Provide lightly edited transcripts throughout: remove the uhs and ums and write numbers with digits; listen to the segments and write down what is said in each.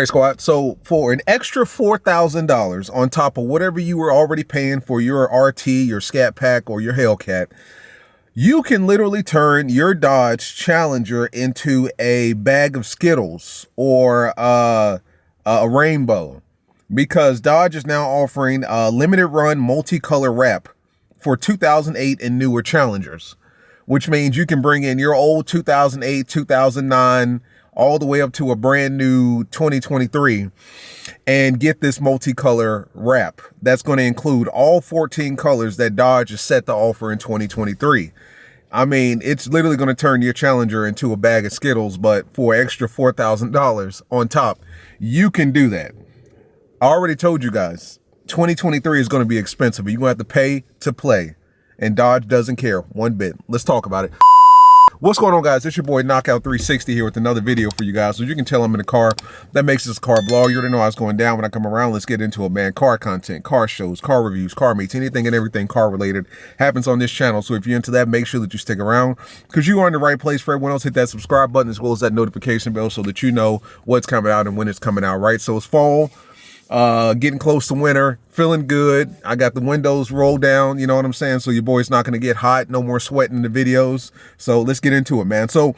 Hey squad, so for an extra $4,000 on top of whatever you were already paying for your RT, your Scat Pack, or your Hellcat, you can literally turn your Dodge Challenger into a bag of Skittles or a rainbow, because Dodge is now offering a limited run multicolor wrap for 2008 and newer Challengers, which means you can bring in your old 2008, 2009, all the way up to a brand new 2023 and get this multicolor wrap. That's going to include all 14 colors that Dodge is set to offer in 2023. I mean, it's literally going to turn your Challenger into a bag of Skittles, but for extra $4,000 on top, you can do that. I already told you guys, 2023 is going to be expensive, but you're going to have to pay to play, and Dodge doesn't care one bit. Let's talk about it. What's going on, guys? It's your boy Knockout 360 here with another video for you guys. So you can tell I'm in the car. That makes this a car blog. You already know how it's going down when I come around. Let's get into it, man. Car content, car shows, car reviews, car meets, anything and everything car related happens on this channel. So if you're into that, make sure that you stick around, because you are in the right place. For everyone else, hit that subscribe button as well as that notification bell so that you know what's coming out and when it's coming out, right? So it's fall. Getting close to winter, feeling good. I got the windows rolled down, you know what I'm saying? So your boy's not going to get hot, no more sweating in the videos. So let's get into it, man. So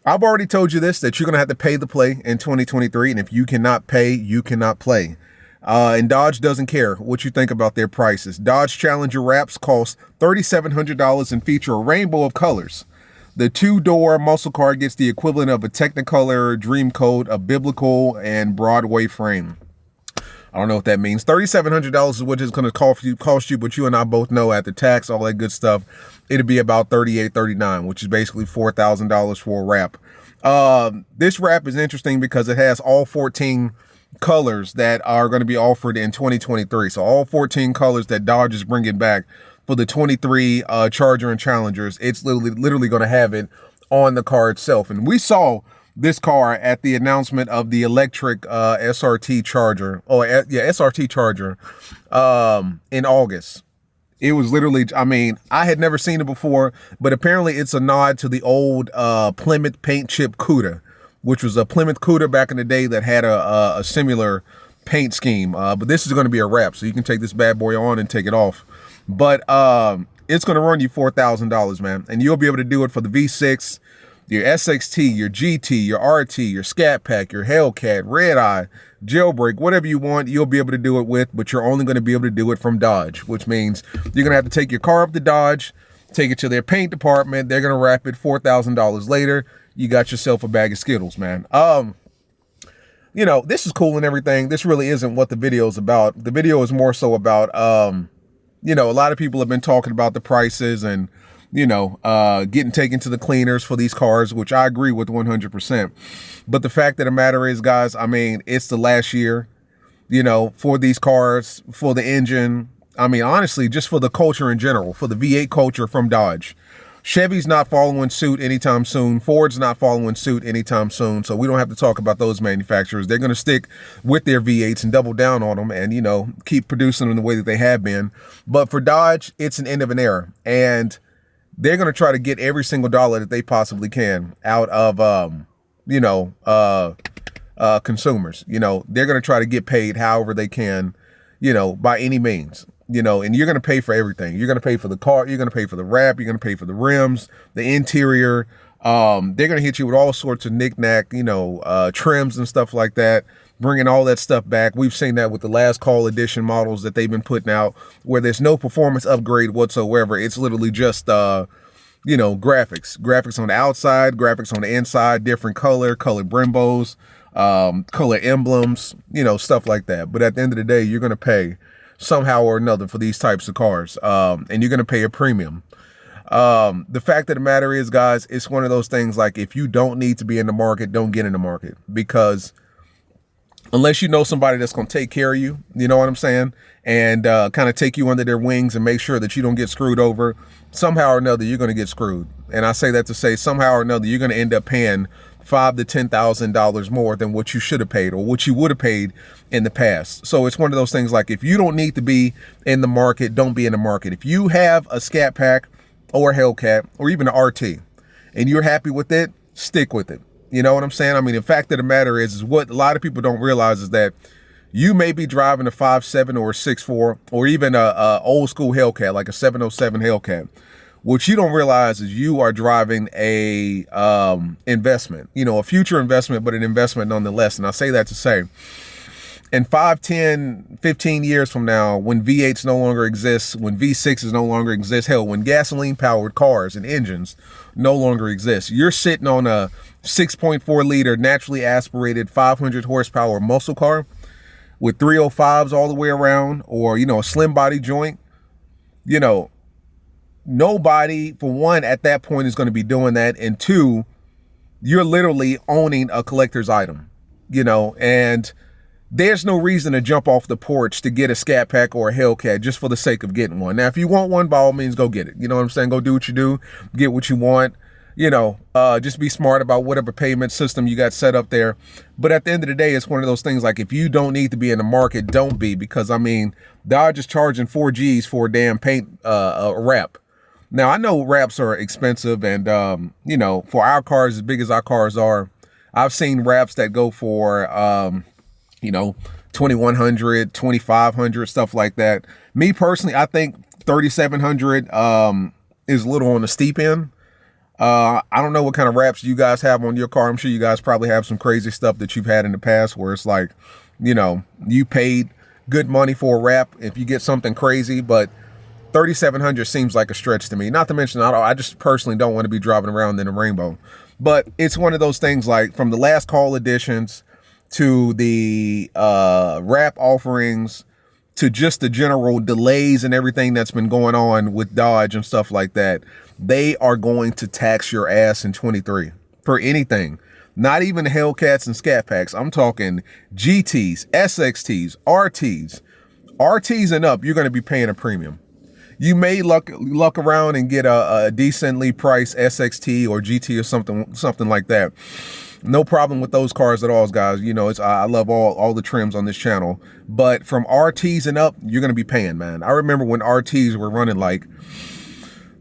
I've already told you this, that you're going to have to pay to play in 2023. And if you cannot pay, you cannot play. And Dodge doesn't care what you think about their prices. Dodge Challenger wraps cost $3,700 and feature a rainbow of colors. The two-door muscle car gets the equivalent of a Technicolor Dream Coat, a biblical and Broadway frame. I don't know what that means. $3,700 is what it's going to cost you, but you and I both know after tax, all that good stuff, it'll be about $38, $39, which is basically $4,000 for a wrap. This wrap is interesting because it has all 14 colors that are going to be offered in 2023. So all 14 colors that Dodge is bringing back for the 23 Charger and Challengers, it's literally going to have it on the car itself. And we saw this car at the announcement of the electric SRT Charger, SRT Charger in August. It was literally, I mean, I had never seen it before, but apparently it's a nod to the old Plymouth paint chip Cuda, which was a Plymouth Cuda back in the day that had a similar paint scheme. But this is going to be a wrap, so you can take this bad boy on and take it off. But it's going to run you $4,000, man, and you'll be able to do it for the V6, your SXT, your GT, your RT, your Scat Pack, your Hellcat, Red Eye, Jailbreak, whatever you want, you'll be able to do it with, but you're only going to be able to do it from Dodge, which means you're going to have to take your car up to Dodge, take it to their paint department. They're going to wrap it $4,000 later. You got yourself a bag of Skittles, man. You know, this is cool and everything. This really isn't what the video is about. The video is more so about, you know, a lot of people have been talking about the prices and, you know, getting taken to the cleaners for these cars, which I agree with 100%. But the fact of the matter is, guys, I mean, it's the last year, you know, for these cars, for the engine. I mean, honestly, just for the culture in general, for the V8 culture from Dodge. Chevy's not following suit anytime soon. Ford's not following suit anytime soon. So we don't have to talk about those manufacturers. They're going to stick with their V8s and double down on them and, you know, keep producing them the way that they have been. But for Dodge, it's an end of an era. And they're going to try to get every single dollar that they possibly can out of, you know, consumers. You know, they're going to try to get paid however they can, you know, by any means, you know, and you're going to pay for everything. You're going to pay for the car. You're going to pay for the wrap. You're going to pay for the rims, the interior. They're going to hit you with all sorts of knick-knack, you know, trims and stuff like that, bringing all that stuff back. We've seen that with the last call edition models that they've been putting out, where there's no performance upgrade whatsoever. It's literally just, you know, graphics on the outside, graphics on the inside, different colored Brembos, color emblems, you know, stuff like that. But at the end of the day, you're going to pay somehow or another for these types of cars, and you're going to pay a premium. The fact of the matter is, guys, it's one of those things like, if you don't need to be in the market, don't get in the market, because unless you know somebody that's going to take care of you, you know what I'm saying, and kind of take you under their wings and make sure that you don't get screwed over, somehow or another, you're going to get screwed. And I say that to say, somehow or another, you're going to end up paying $5,000 to $10,000 more than what you should have paid or what you would have paid in the past. So it's one of those things like, if you don't need to be in the market, don't be in the market. If you have a Scat Pack or a Hellcat or even an RT and you're happy with it, stick with it. You know what I'm saying? I mean, the fact of the matter is what a lot of people don't realize is that you may be driving a 5.7 or a 6.4 or even a old school Hellcat, like a 707 Hellcat. What you don't realize is you are driving a investment, you know, a future investment, but an investment nonetheless. And I say that to say, in 5, 10, 15 years from now, when V8s no longer exist, when V6s no longer exist, hell, when gasoline-powered cars and engines no longer exist, you're sitting on a 6.4 liter naturally aspirated 500 horsepower muscle car with 305s all the way around, or, you know, a slim body joint. You know, nobody, for one, at that point is going to be doing that. And two, you're literally owning a collector's item, you know, and there's no reason to jump off the porch to get a Scat Pack or a Hellcat just for the sake of getting one. Now, if you want one, by all means, go get it. You know what I'm saying? Go do what you do, get what you want. You know, just be smart about whatever payment system you got set up there. But at the end of the day, it's one of those things like, if you don't need to be in the market, don't be, because I mean, Dodge is charging 4 G's for a damn paint wrap. Now, I know wraps are expensive, and you know, for our cars, as big as our cars are, I've seen wraps that go for you know, $2,100, $2,500, stuff like that. Me personally, I think $3,700 is a little on the steep end. I don't know what kind of wraps you guys have on your car. I'm sure you guys probably have some crazy stuff that you've had in the past where it's like, you know, you paid good money for a wrap if you get something crazy, but $3,700 seems like a stretch to me. Not to mention, I just personally don't want to be driving around in a rainbow. But it's one of those things, like from the last call editions to the wrap offerings to just the general delays and everything that's been going on with Dodge and stuff like that, they are going to tax your ass in 23 for anything. Not even the Hellcats and Scat Packs. I'm talking GTs, SXTs, RTs and up. You're going to be paying a premium. You may luck around and get a decently priced SXT or GT or something like that. No problem with those cars at all, guys. You know, I love all the trims on this channel. But from RTs and up, you're going to be paying, man. I remember when RTs were running like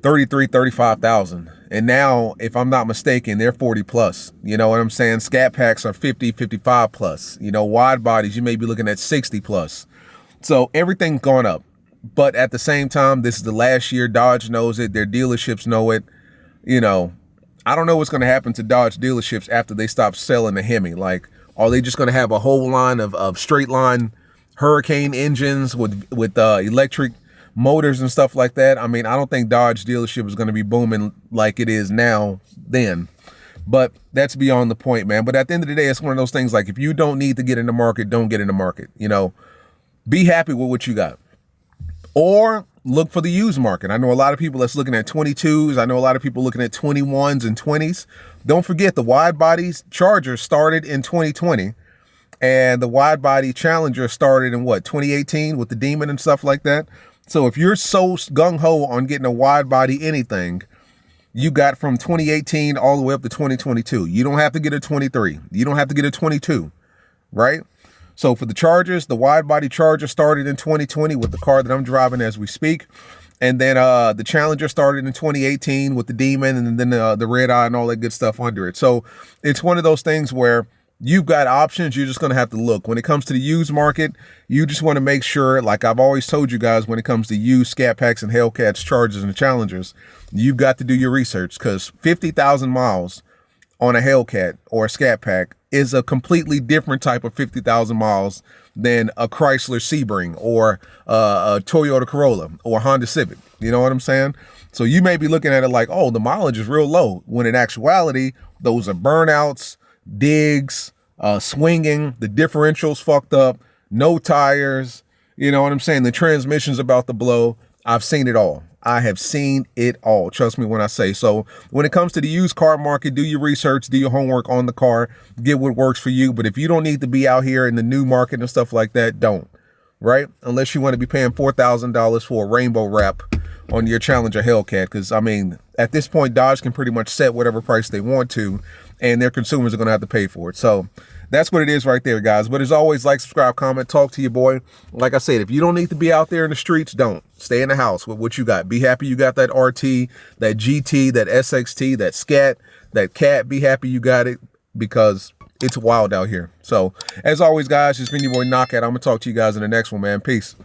33, 35,000. And now, if I'm not mistaken, they're 40 plus. You know what I'm saying? Scat Packs are 50, 55 plus. You know, wide bodies, you may be looking at 60 plus. So everything's gone up. But at the same time, this is the last year. Dodge knows it. Their dealerships know it. You know, I don't know what's going to happen to Dodge dealerships after they stop selling the Hemi. Like, are they just going to have a whole line of straight line Hurricane engines with electric motors and stuff like that? I mean, I don't think Dodge dealership is going to be booming like it is now then. But that's beyond the point, man. But at the end of the day, it's one of those things like, if you don't need to get in the market, don't get in the market. You know, be happy with what you got. Or look for the used market. I know a lot of people that's looking at 22s. I know a lot of people looking at 21s and 20s. Don't forget, the wide bodies Charger started in 2020. And the wide body Challenger started in what, 2018 with the Demon and stuff like that. So if you're so gung-ho on getting a wide body anything, you got from 2018 all the way up to 2022. You don't have to get a 23. You don't have to get a 22, right? So for the Chargers, the wide body Charger started in 2020 with the car that I'm driving as we speak. And then the Challenger started in 2018 with the Demon, and then the Red Eye and all that good stuff under it. So it's one of those things where you've got options. You're just going to have to look. When it comes to the used market, you just want to make sure, like I've always told you guys, when it comes to used Scat Packs and Hellcats, Chargers and Challengers, you've got to do your research, because 50,000 miles on a Hellcat or a Scat Pack is a completely different type of 50,000 miles than a Chrysler Sebring or a Toyota Corolla or Honda Civic. You know what I'm saying? So you may be looking at it like, oh, the mileage is real low, when in actuality, those are burnouts, digs, swinging, the differentials fucked up, no tires. You know what I'm saying? The transmission's about to blow. I've seen it all. I have seen it all. Trust me when I say. So when it comes to the used car market, do your research, do your homework on the car, get what works for you. But if you don't need to be out here in the new market and stuff like that, don't, right? Unless you want to be paying $4,000 for a rainbow wrap on your Challenger Hellcat. Because, I mean, at this point, Dodge can pretty much set whatever price they want to, and their consumers are going to have to pay for it. So that's what it is right there, guys. But as always, like, subscribe, comment, talk to your boy. Like I said, if you don't need to be out there in the streets, don't. Stay in the house with what you got. Be happy you got that RT, that GT, that SXT, that Scat, that Cat. Be happy you got it. because it's wild out here. So as always, guys, it's been your boy Knockout. I'm gonna talk to you guys in the next one, man. Peace.